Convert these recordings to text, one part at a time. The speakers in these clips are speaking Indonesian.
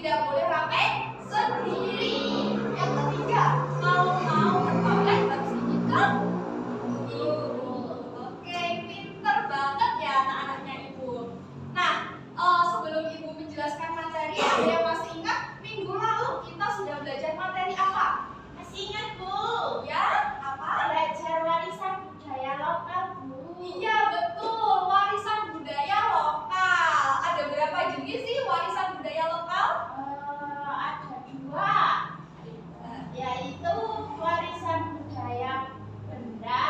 tidak boleh rame sendiri. Yang ketiga, kalau mau bertoilet harus izin ke ibu. Oke, pinter banget ya anak-anaknya ibu. Nah, sebelum ibu menjelaskan materi, ada yang masih ingat minggu lalu kita sudah belajar materi apa? Masih ingat, Bu? Ya, apa? Belajar warisan budaya lokal, Bu. Iya, betul, warisan budaya lokal. Ada berapa jenis sih warisan budaya lokal? Ada dua, yaitu warisan budaya benda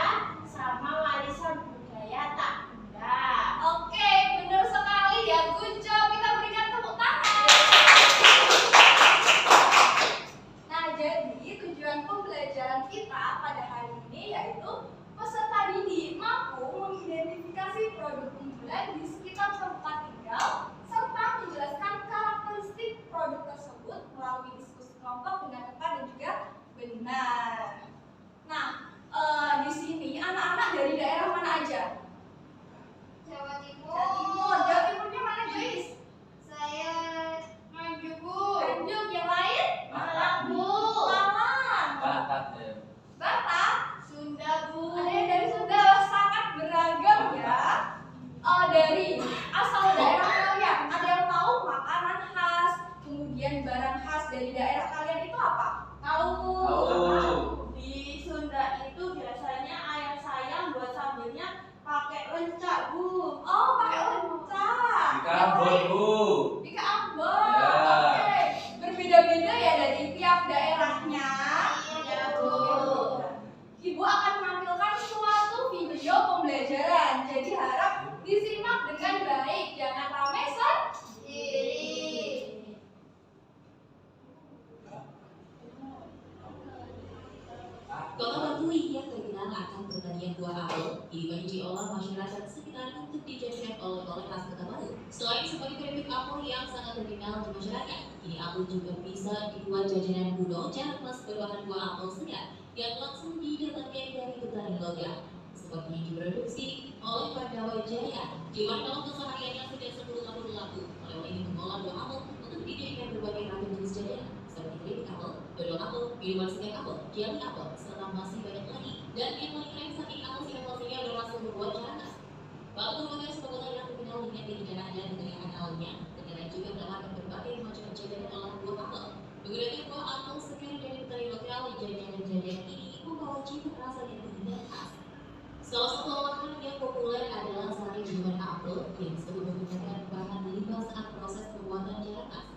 sama warisan budaya tak benda. Oke, benar sekali ya. Good job. Kita berikan tepuk tangan. Nah, jadi tujuan pembelajaran kita pada hari ini yaitu peserta didik mampu mengidentifikasi produk unggulan di sekitar tempat tinggal serta menjelaskan karakteristik produk tersebut melalui diskusi kelompok dengan tepat dan juga benar. Nah, di sini anak-anak dari daerah mana aja? Jawa Timur. Jawa Timur. Jawa Timurnya mana, Joyce? Saya Nganjuk, Bu. Nganjuk. Yang lain? Malang, Bu. Malang. Batak. Sunda, Bu. Ada yang dari Sunda, sangat beragam ya. Dari asal daerah kalian, ada yang tahu makanan khas, kemudian barang khas dari daerah kalian itu apa? Tahu, Bu. Tahu. Di Sunda itu biasanya ayah saya buat sambilnya pakai lencak, Bu. Oh, pakai lencak. Jika Ambon, Bu. Jika Ambon. Ya. Oke. Berbeda-beda ya dari tiap daerahnya. Iya, Bu. Ibu akan menampilkan suatu video pembelajaran. Jadi harap disimak dengan baik, jangan rame sendiri. Kota Batui yang terkenal akan pertanian buah apel dibanjiri oleh masyarakat sekitar untuk dijadikan oleh-oleh khas Kota Baru. Selain sebagai keripik apel yang sangat terkenal di masyarakat, kini apel juga bisa dibuat jajanan kuno plus berbahan buah apel segar yang langsung didatangkan dari petani lokal. Seperti yang diproduksi oleh Pandawa Jaya, di mana dalam kesehariannya sejak 10 tahun lalu, oleh ini mengolah buah apel untuk dijadikan berbagai ragam jenis jajanan seperti keripik apel, dodol apel, minuman segar apel, jelly apel, serta masih banyak lagi. Dan yang paling keren saking apel inovasinya adalah langsung berbuat jalan. Batu merupakan sebuah kota yang terkenal dengan keindahan dan kekayaan alamnya. Terkenal juga menawarkan berbagai macam jajanan olahan buah apel. Menggunakan buah apel segar dari petani lokal, jajanan-jajanan ini membawa cita rasa yang unik dan khas. Salah satu olahan yang populer adalah sari minuman apel yang disebut menggunakan bahan limbah saat proses pembuatan jalan khas.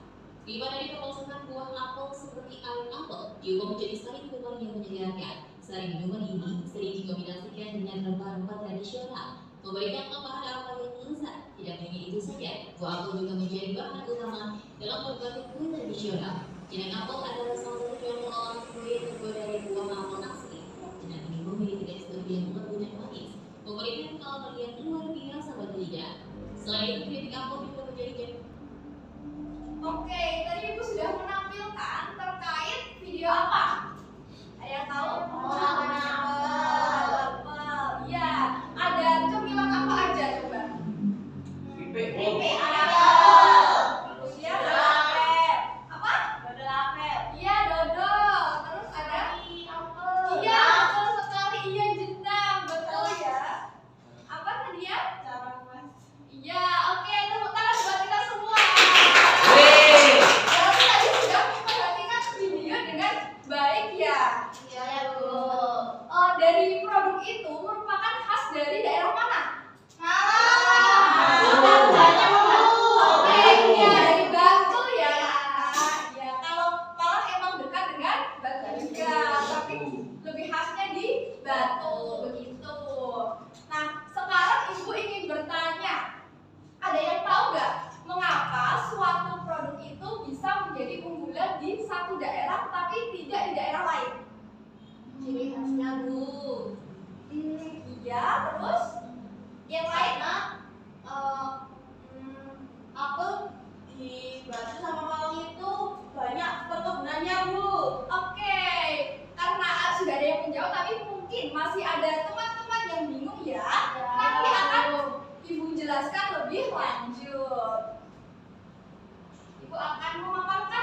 Di mana dipromosikan buah apel seperti air apel diubah menjadi sari minuman yang menyegarkan. Sari minuman ini sering dikombinasikan dengan rempah-rempah tradisional, memberikan tambahan aroma yang lezat. Tidak hanya itu saja, buah apel juga menjadi bahan utama dalam berbagai kue tradisional. Jenang apel adalah salah satu contoh olahan kue yang terbuat dari buah apel asli. Jenang ini memiliki tekstur yang lembut dan manis, memberikan kalori yang luar biasa bagi lidah. Selain itu, keripik apel juga menjadi Oke, tadi Ibu sudah menampilkan terkait video apa? Ada yang tahu? Apel. Iya, ada cemilan apa aja coba? Keripik, Bu. Keripik apel. Kemudian apel. Apa? Dodol apel. Iya, dodol. Terus ada? Iya, betul sekali. Iya, jenang. Betul ya. Apa tadi ya? Iya, oke. Tepuk tangan buat kita semua. Berarti tadi sudah memperhatikan video dengan baik ya. Iya, Bu. Dari produk itu merupakan khas dari daerah mana? Malang. Banyak, Bu. Oke, iya dari Batu ya. Ya, kalau Malang emang dekat dengan Batu juga, tapi lebih khasnya di Batu begitu. Nah, sekarang Ibu ingin bertanya, ada yang tahu nggak mengapa suatu produk itu bisa menjadi unggulan di satu daerah tapi tidak di daerah lain? Ciri khasnya, Bu. Iya, terus yang lain? Karena apel di Batu sama Malang itu banyak perkebunannya, Bu. Oke, karena sudah ada yang menjawab, tapi mungkin masih ada teman-teman yang bingung ya. Nanti akan Ibu jelaskan lebih lanjut. Ibu akan memaparkan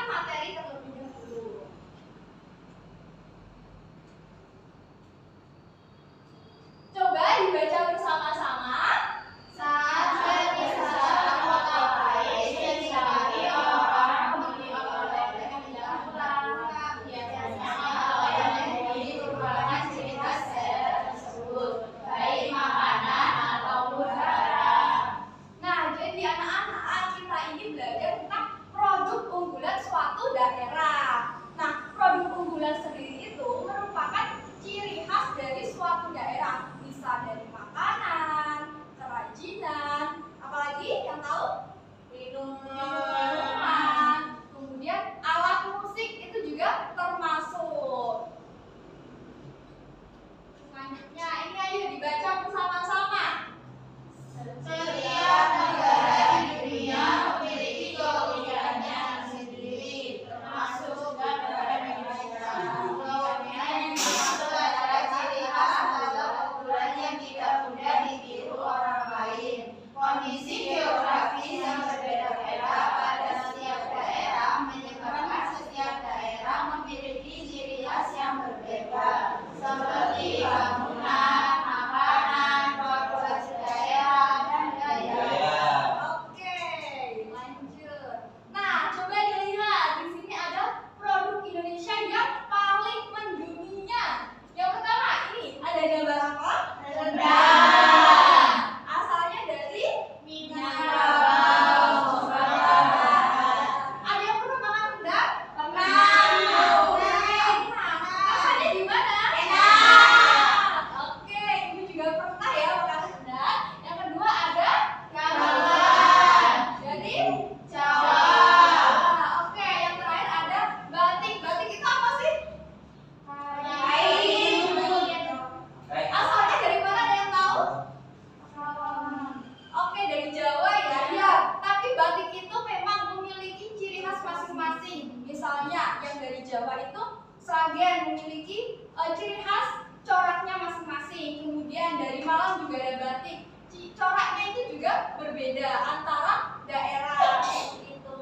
Jawa itu Sragen memiliki ciri khas coraknya masing-masing. Kemudian dari Malang juga ada batik. Coraknya itu juga berbeda antara daerah seperti itu.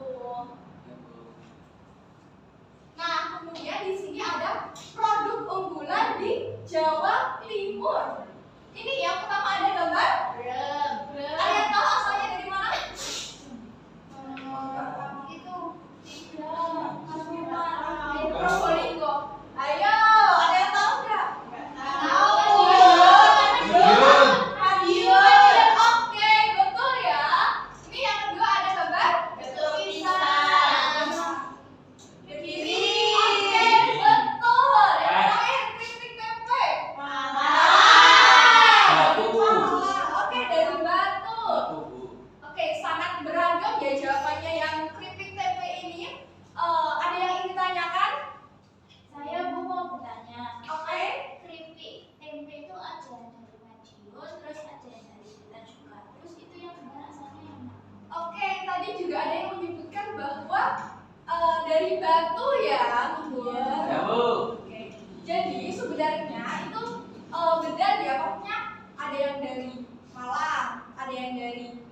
Nah, kemudian di sini ada produk unggulan di Jawa Timur. Ini yang pertama ada gambar. Ada yang tahu asalnya dari mana? Itu dari Probolinggo. Ayo, ada yang tahu nggak? Tahu. Madiun. Oke, betul ya. Ini yang kedua ada gambar. Kiri. Oke, betul. Yang terakhir keripik tempe. Oke, dari Batu. Oke, sangat beragam ya jawabannya yang keripik tempe ini. Ada yang ingin ditanyakan? Saya mau bertanya. Oke. Keripik tempe itu ada yang dari Madiun, terus ada yang dari Blitar juga. Terus itu yang benar asalnya yang mana? Oke, tadi juga ada yang menyebutkan bahwa dari Batu ya, Bu. Ya, Bu. Oke. Jadi sebenarnya itu benar ya, pokoknya ada yang dari Malang, ada yang dari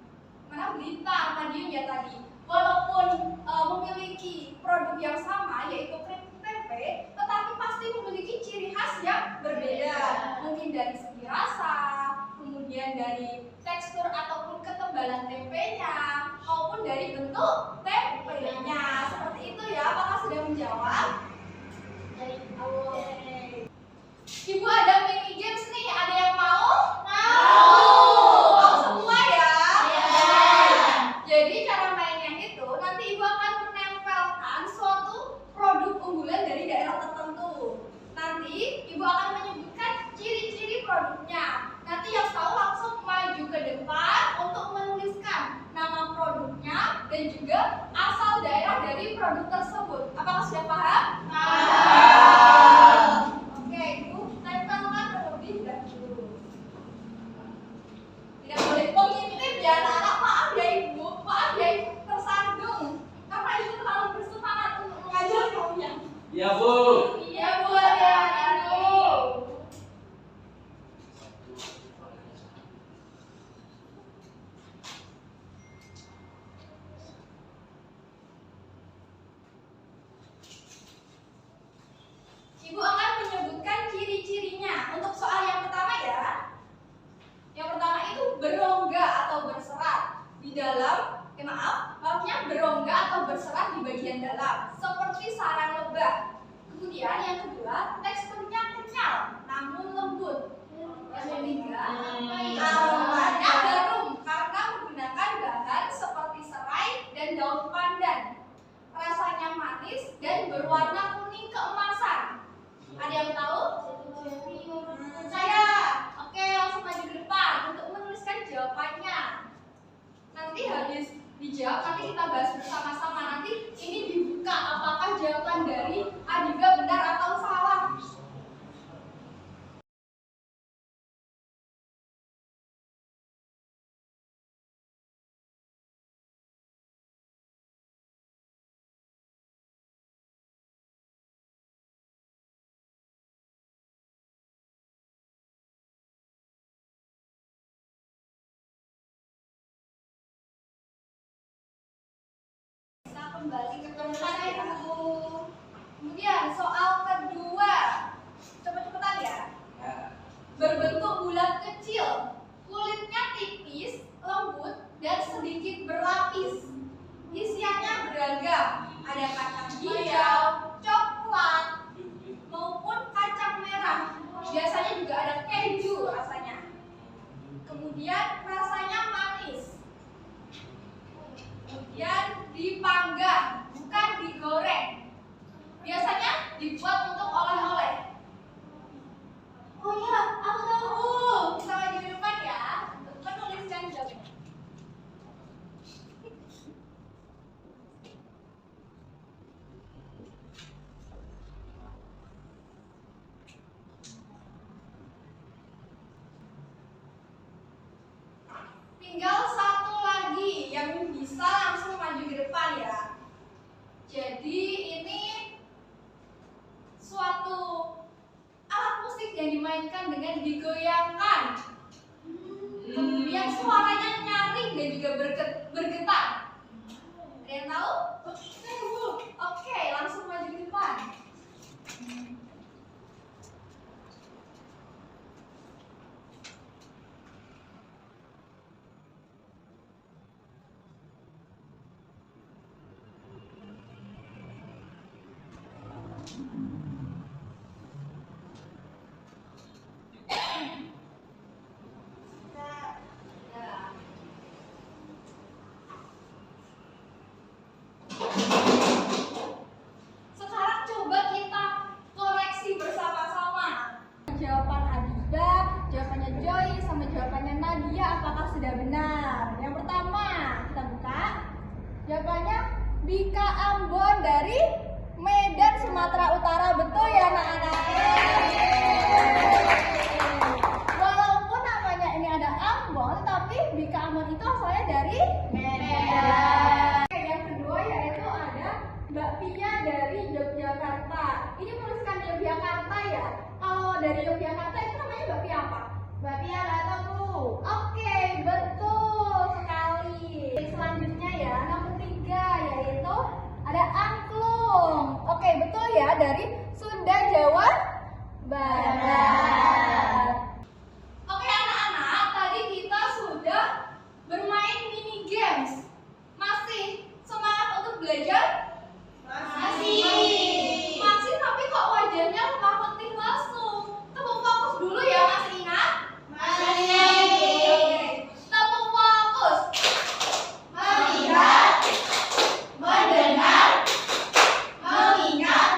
mana Blitar, Madiun ya tadi. Walaupun memiliki produk yang sama yaitu keripik tempe, tetapi pasti memiliki ciri khas yang berbeda. Mungkin dari segi rasa, kemudian dari tekstur ataupun ketebalan tempenya, maupun dari bentuk tempenya. Seperti itu ya. Apakah sudah menjawab? Ibu ada mini games nih, ada yang mau? Mau semua ya? Jadi cara mainnya itu nanti ibu akan menempelkan suatu produk unggulan dari daerah tertentu. Nanti ibu akan menyebutkan ciri-ciri produknya. Nanti yang tahu langsung maju ke depan untuk menuliskan nama produknya dan juga asal daerah dari produk tersebut. Apakah sudah paham? Oke, ibu tempelkan terlebih dahulu. Tidak boleh mengintip ya, anak. Maaf ya ibu, maaf ya ibu tersandung. Karena ibu terlalu bersemangat untuk mengajar kamunya. Ya, Bu. Iya bu, ada ibu. Ibu akan menyebutkan ciri-cirinya. Untuk soal yang pertama ya. Yang pertama itu berongga atau berserat di dalam, maksudnya berongga atau berserat di bagian dalam, seperti sarang lebah. Kemudian yang kedua, teksturnya kenyal namun lembut. Yang ketiga, aromanya harum karena menggunakan bahan seperti serai dan daun pandan. Rasanya manis dan berwarna kuning keemasan. Ada yang tahu? Saya. Oke, langsung maju ke depan untuk menuliskan jawabannya. Nanti habis dijawab, nanti kita bahas bersama-sama. Nanti ini dibuka apakah jawaban dari Adiga benar atau salah. Kembali ke tempat ya. Kemudian soal kedua, cepet-cepetan ya. Berbentuk bulat kecil, kulitnya tipis, lembut, dan sedikit berlapis. Isiannya beragam, ada kacang hijau, coklat, maupun kacang merah. Biasanya juga ada keju rasanya. Kemudian rasanya manis. Kemudian dipanggang, bukan digoreng. Biasanya dibuat untuk oleh-oleh. Oh ya, aku tahu. Kita lagi di depan ya. Menuliskan jawabannya. Tinggal satu lagi yang bisa langsung maju ke depan ya. Jadi dimainkan dengan digoyangkan. Kemudian suaranya nyaring dan juga bergetar. Ada yang tahu? Oke, langsung maju ke depan. Ya. Sekarang coba kita koreksi bersama-sama. Jawaban Adida, jawabannya Joy, sama jawabannya Nadia apakah sudah benar? Yang pertama, kita buka. Jawabannya Bika Ambon dari Medan, Sumatera Utara. Betul ya anak-anak? Walaupun namanya ini ada Ambon, tapi Bika Ambon itu asalnya dari Medan. Yang kedua yaitu ada Mbak Pia dari Yogyakarta. Ini menuliskan Yogyakarta ya. Kalau dari Yogyakarta itu namanya Mbak Pia apa? Mbak Pia nggak tahu. Oke, betul sekali. Selanjutnya ya, nomor 3 yaitu ada angklung. Oke, betul ya, dari Sunda, Jawa Barat. Oke anak-anak, tadi kita sudah bermain mini games. Masih semangat untuk belajar? Masih, tapi kok wajahnya lupa penting langsung. Tepuk fokus dulu ya, masih ingat? Oke, tepuk fokus. Melihat, mendengar, mengingat,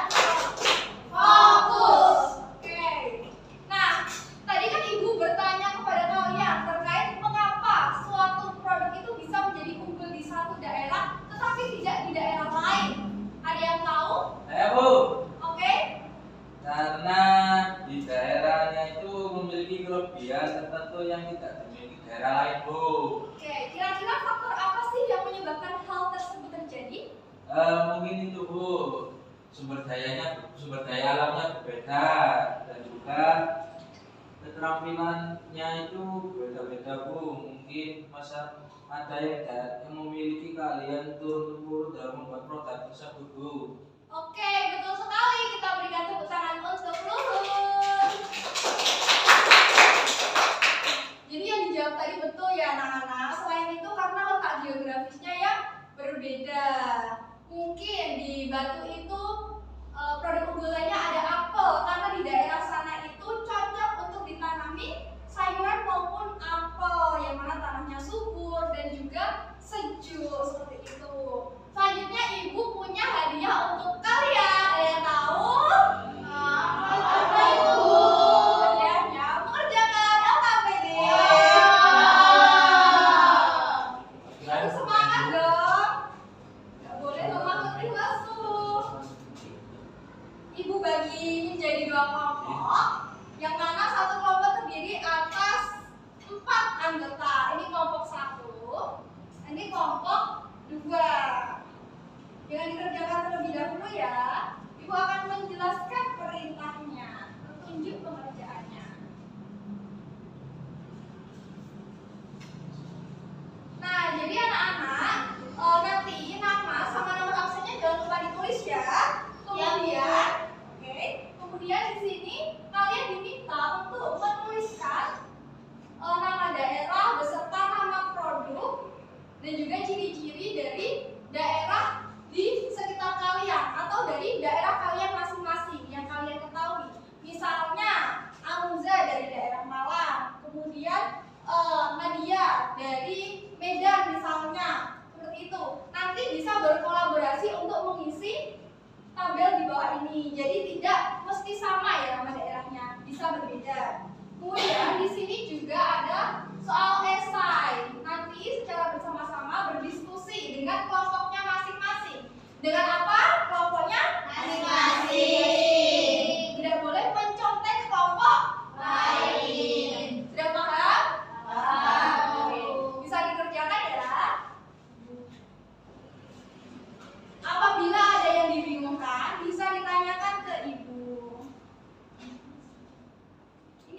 fokus. Oke. Nah, tadi kan Ibu bertanya kepada kalian terkait mengapa suatu produk itu bisa menjadi unggul di satu daerah tetapi tidak di daerah lain. Ada yang tahu? Ayo Bu. Oke. Karena di daerahnya itu memiliki kelebihan tertentu yang tidak dimiliki daerah lain Bu. Oke, kira-kira faktor apa sih yang menyebabkan hal tersebut terjadi? Mungkin itu Bu, sumber daya alamnya berbeda dan juga keterampilannya itu beda-beda Bu. Mungkin ada yang memiliki keahlian turun-temurun dalam membuat produk tersebut Bu. Oke, betul sekali. Kita berikan tepuk tangan untuk Luhur. Jadi yang dijawab tadi betul ya anak-anak. Selain itu karena letak geografisnya yang berbeda. Mungkin di Batu itu produk unggulannya ada apel karena di daerah sana itu cocok untuk ditanami sayuran maupun apel yang mana tanahnya subur dan juga sejuk seperti itu. Selanjutnya Ibu punya hadiah untuk kalian. Ada yang tahu? Apa itu? Hadiahnya mengerjakan LKPD. Semangat dong. Gak boleh semangat langsung. Ibu bagi menjadi 2 kelompok, yang mana satu kelompok terdiri atas 4 anggota. Ini kelompok 1, ini kelompok 2. Dengan dikerjakan terlebih dahulu ya, Ibu akan menjelaskan perintahnya, petunjuk pengerjaannya. Nah, jadi anak-anak, nanti nama sama nomor absennya jangan lupa ditulis ya. Kemudian di sini kalian diminta untuk menuliskan nama daerah beserta nama produk dan juga ciri-ciri dari daerah di sekitar kalian atau dari daerah kalian masing-masing yang kalian ketahui. Misalnya Amuza dari daerah Malang, kemudian Nadia dari Medan misalnya, seperti itu. Nanti bisa berkolaborasi untuk mengisi tabel di bawah ini. Jadi tidak mesti sama ya nama daerahnya, bisa berbeda. Kemudian di sini juga ada soal esai. Nanti secara bersama-sama berdiskusi dengan kelompoknya masing-masing. Dengan apa kelompoknya? Masing-masing. Tidak boleh mencontek kelompok lain. Sudah paham? Paham. Bisa dikerjakan ya. Apabila ada yang dibingungkan, bisa ditanyakan ke Ibu. Ini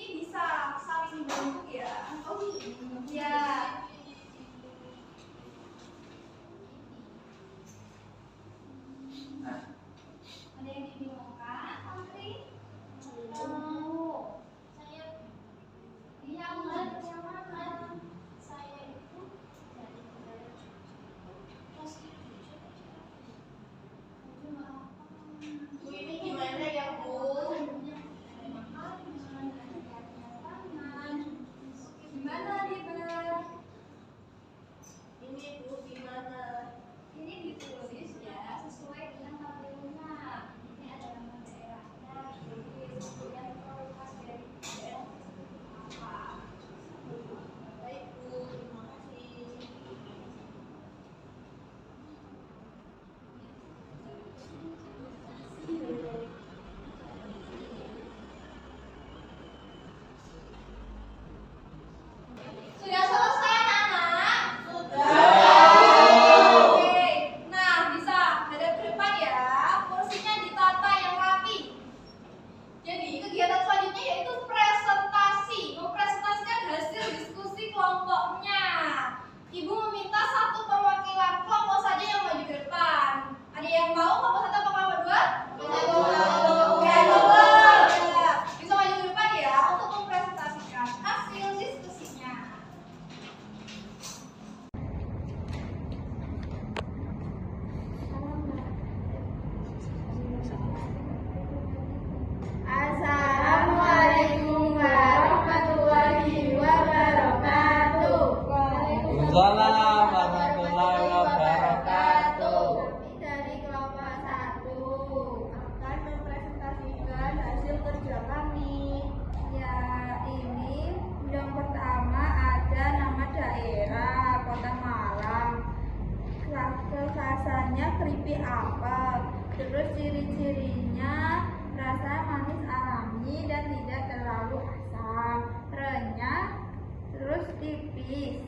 Terus ciri-cirinya rasa manis alami dan tidak terlalu asam, renyah, terus tipis.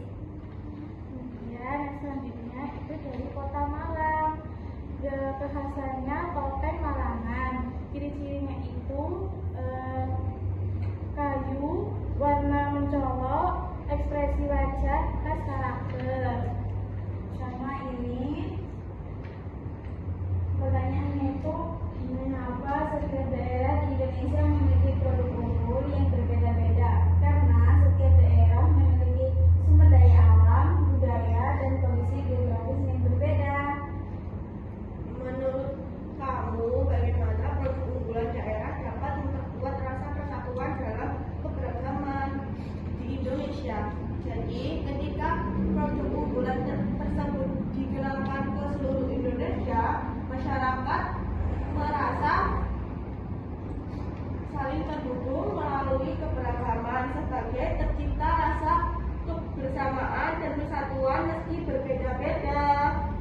Kemudian selanjutnya itu dari Kota Malang. Kekhasannya topeng Malangan. Ciri-cirinya itu kayu, warna mencolok, ekspresi wajah, khas karakter. Sama ini pertanyaannya itu, mengapa setiap daerah di Indonesia memiliki produk unggul yang berbeda-beda? Karena setiap daerah memiliki sumber daya alam, budaya, dan kondisi geografis yang berbeda. Menurut kamu, bagaimana produk unggulan daerah dapat memperkuat rasa persatuan dalam keberagaman di Indonesia? Jadi, ketika produk unggulan tersebut dikenalkan ke seluruh Indonesia, masyarakat merasa saling terhubung melalui keberagaman sebagai tercipta rasa kebersamaan dan persatuan meski berbeda-beda.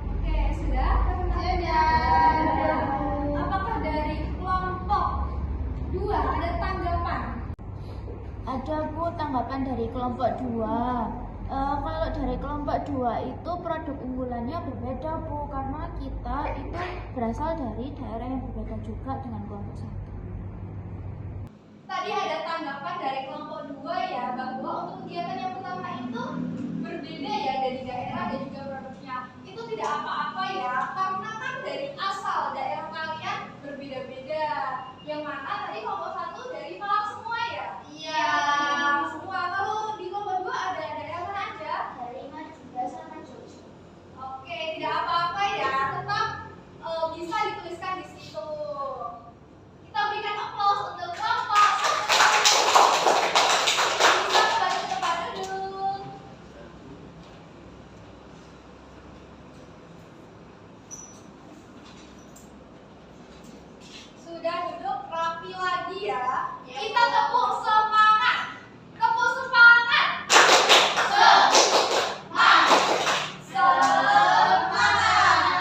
Oke, sudah? Apakah dari kelompok 2 ada tanggapan? Ada Bu, tanggapan dari kelompok 2. Kalau dari kelompok 2 itu produk unggulannya berbeda Bu, karena kita itu berasal dari daerah yang berbeda juga dengan kelompok 1. Tadi ada tanggapan dari kelompok 2 ya, bahwa untuk kegiatan yang pertama itu berbeda ya dari daerah dan juga produknya. Itu tidak apa-apa ya, karena kan dari asal daerah kalian berbeda-beda. Yang mana tadi kelompok 1 dari Malang semua ya? Iya. Semua. Kalau di kelompok 2 ada daerah mana aja? Dari Madura sama Jogja. Oke, tidak apa-apa ya, tetap bisa dituliskan di situ. Kita berikan aplaus untuk kelompok. Bisa kembali ke tempat duduk. Sudah duduk rapi lagi ya. Kita tepuk semangat. Tepuk semangat. Semangat.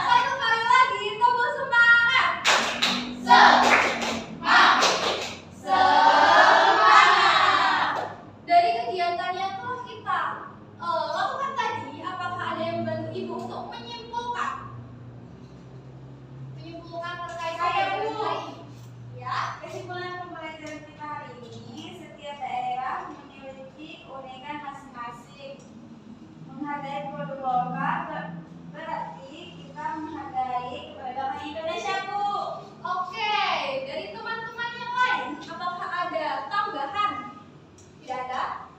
Satu kali lagi, tepuk semangat. Semangat. Dari kegiatan yang telah kita lakukan tadi, apakah ada yang membantu Ibu untuk menyimpulkan? Menyimpulkan terkait Saya, Bu. ini. Ya. Kesimpulan pembelajaran kita hari ini, setiap daerah memiliki keunikan masing-masing. Menghargai produk lokal berarti kita menghargai keberagaman Indonesia, Bu. Oke, dari teman-teman yang lain, apakah ada tambahan? Tidak ada?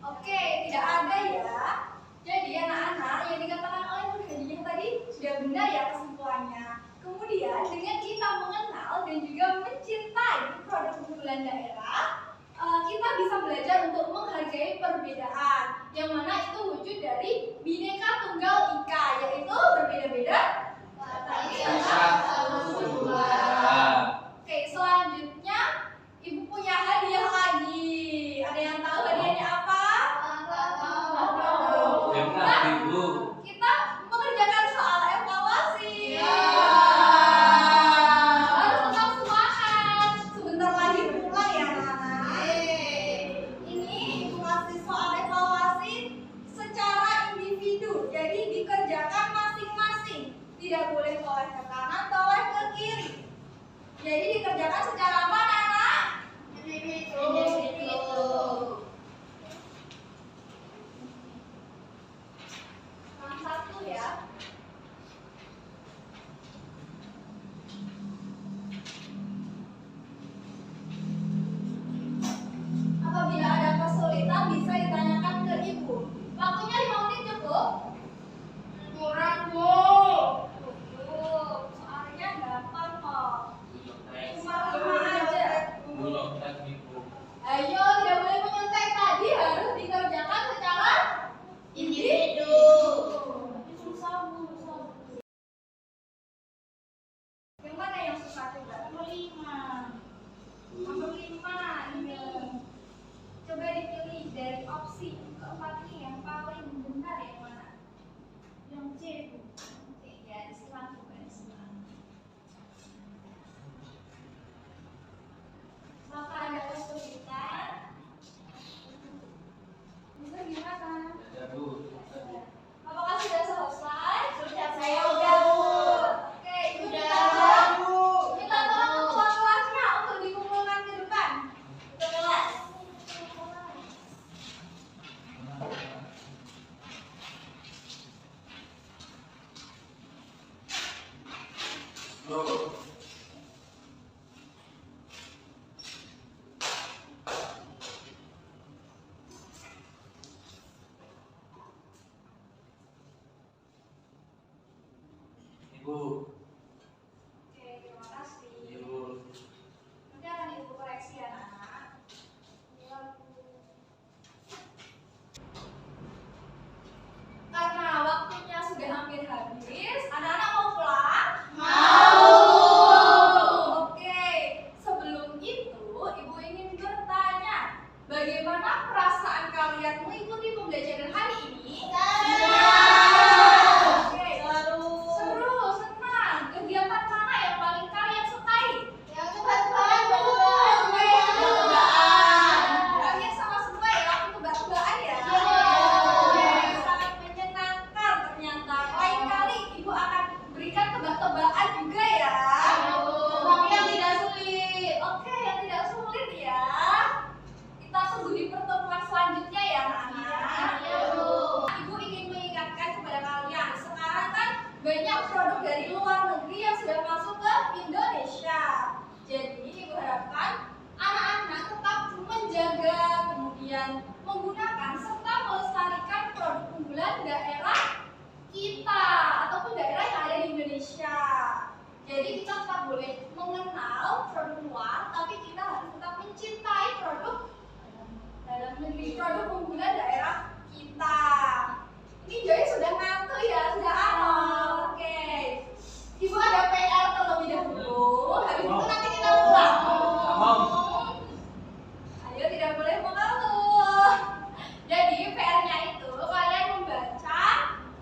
Oke, tidak ada ya. Jadi anak-anak yang dikatakan oleh Bu Hadiah tadi sudah benar ya kesimpulannya. Kemudian dengan kita mengenal dan juga mencintai produk unggulan daerah, kita bisa belajar untuk menghargai perbedaan, yang mana itu wujud dari Bhinneka Tunggal Ika, yaitu berbeda-beda tapi satu dua. Oke, selanjutnya Ibu punya hadiah lagi. Ada yang tahu hadiahnya apa? Hebat Ibu. Kita mengerjakan soal evaluasi. Harus tetap semangat. Sebentar lagi pulang ya, anak-anak. Ini Ibu kasih soal evaluasi secara individu. Jadi dikerjakan masing-masing. Tidak boleh toleh ke kanan, toleh ke kiri. Jadi dikerjakan secara apa, anak? Individu. Yang satu ya. Apabila ada kesulitan bisa ditanyakan ke Ibu. Waktunya 5 menit cukup? Kurang, Bu. Cukup. Soalnya gampang kok. Cuma 5 aja. Bulog Ibu. Ayo, tidak boleh menyontek tadi, harus dikerjakan secara individu. Susah, Bu. Yang mana yang susah coba? Nomor 5. Nomor 5 ini. Coba dipilih dari opsi keempat ini yang paling benar yang mana? Yang C, Bu. Oke, ya, disilang coba disilang. tetap boleh mengenal produk luar, tapi kita harus tetap mencintai produk dalam negeri, produk unggulan daerah kita. Ini Joy sudah ngantuk ya, sudah hafal. Oke. Ibu ada PR terlebih dahulu. Habis itu nanti kita pulang. Ayo, tidak boleh mengeluh. Jadi PR-nya itu kalian membaca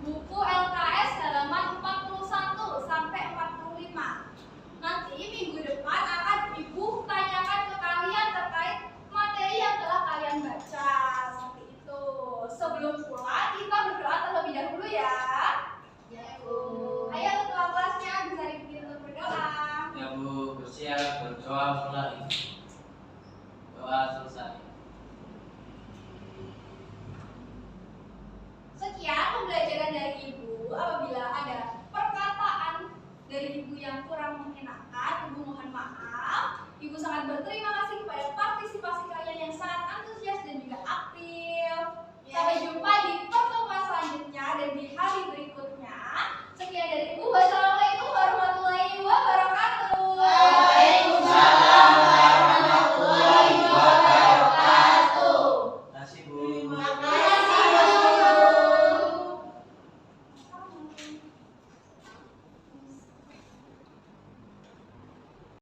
buku LKS halaman 41 sampai 45. Nanti minggu depan akan Ibu tanyakan ke kalian terkait materi yang telah kalian baca. Seperti itu. Sebelum pulang kita berdoa terlebih dahulu ya. Ya Bu. Ayo ketua kelasnya bisa dibikin untuk berdoa. Ya Bu, bersiap berdoa mulai. Doa selesai. Sekian pembelajaran dari Ibu. Apabila ada perkataan dari Ibu yang kurang mengenakan, Ibu mohon maaf. Ibu sangat berterima